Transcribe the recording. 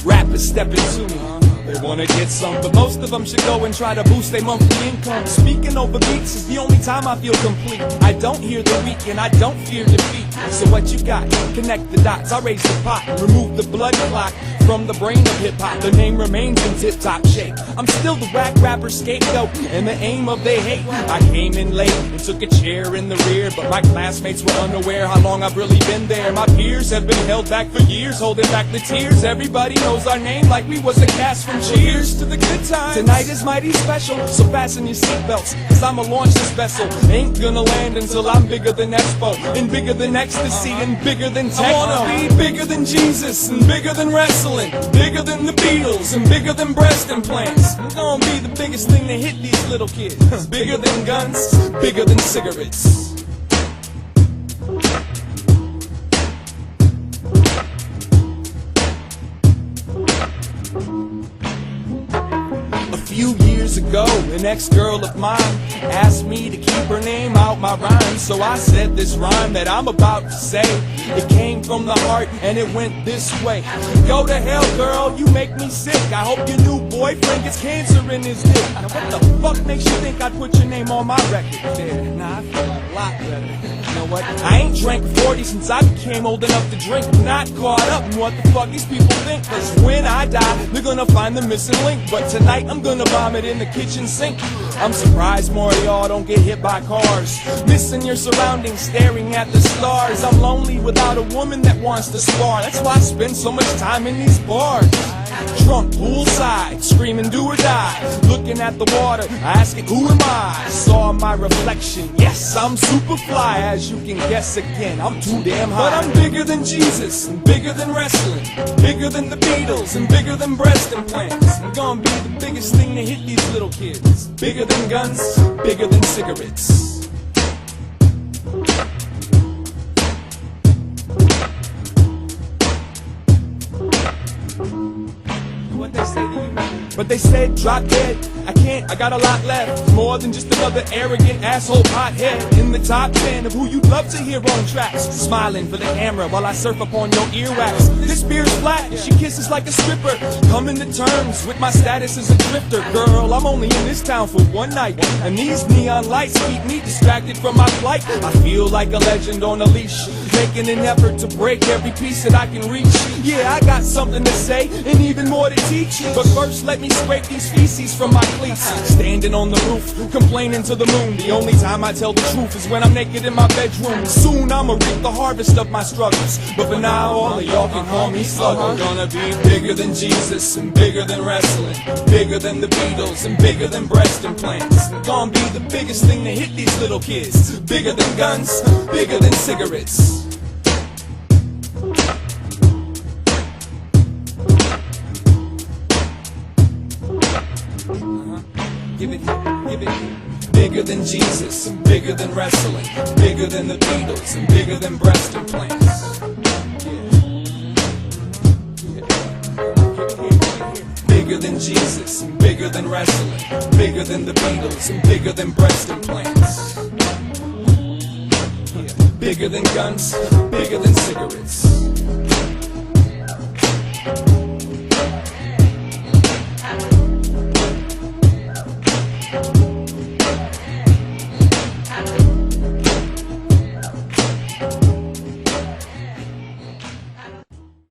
Rappers stepping to me, they wanna get some, but most of them should go and try to boost their monthly income. Speaking over beats is the only time I feel complete. I don't hear the weak and I don't fear defeat. So what you got? Connect the dots, I raise the pot, remove the blood clot from the brain of hip-hop. The name remains in tip-top shape. I'm still the whack rapper scapegoat and the aim of their hate. I came in late and took a chair in the rear, but my classmates were unaware how long I've really been there. My peers have been held back for years, holding back the tears. Everybody knows our name like we was a cast from Cheers. To the good times. Tonight is mighty special, so fasten your seatbelts, cause I'ma launch this vessel. Ain't gonna land until I'm bigger than Expo, and bigger than ecstasy, and bigger than techno. I wanna be bigger than Jesus, and bigger than wrestling, bigger than the Beatles, and bigger than breast implants. I'm gonna be the biggest thing to hit these little kids. Bigger than guns, bigger than cigarettes. A few years ago, an ex-girl of mine asked me to keep her name out my rhyme. So I said this rhyme that I'm about to say. It came from the heart and it went this way. Go to hell, girl, you make me sick. I hope your new boyfriend gets cancer in his dick. Now what the fuck makes you think I'd put your name on my record? Yeah, nah, I feel a lot better. You know what? I ain't drank 40 since I became old enough to drink. I'm not caught up in what the fuck these people think. Cause when I die, they're gonna find the missing link. But tonight I'm gonna vomit in the kitchen sink. I'm surprised more of y'all don't get hit by cars. Missing your surroundings, staring at the stars. I'm lonely without a woman that wants to spar. That's why I spend so much time in these bars. Drunk poolside, screaming do or die. Looking at the water, asking who am I? Saw my reflection, yes, I'm super fly. As you can guess again, I'm too damn high. But I'm bigger than Jesus, and bigger than wrestling, bigger than the Beatles, and bigger than breast implants. I'm gonna be the biggest thing to hit these little kids. Bigger than guns, bigger than cigarettes. What they say to you? But they said drop dead. I can't, I got a lot left. More than just another arrogant asshole pothead in the top 10 of who you'd love to hear on tracks. Smiling for the camera while I surf up on your earwax. This beer's flat, she kisses like a stripper. Coming to terms with my status as a drifter. Girl, I'm only in this town for one night, and these neon lights keep me distracted from my flight. I feel like a legend on a leash, making an effort to break every piece that I can reach. Yeah, I got something to say and even more to teach. But first let me scrape these feces from my cleats. Standing on the roof, complaining to the moon. The only time I tell the truth is when I'm naked in my bedroom. Soon I'ma reap the harvest of my struggles, but for now all of y'all can call me Slugger. I'm gonna be bigger than Jesus, and bigger than wrestling, bigger than the Beatles, and bigger than breast implants. I'm gonna be the biggest thing to hit these little kids. Bigger than guns, bigger than cigarettes. Give it here, give it here. Bigger than Jesus, and bigger than wrestling, bigger than the Beatles, and bigger than breast implants. Bigger than Jesus, and bigger than wrestling, bigger than the Beatles, and bigger than breast implants. Bigger than guns, bigger than cigarettes.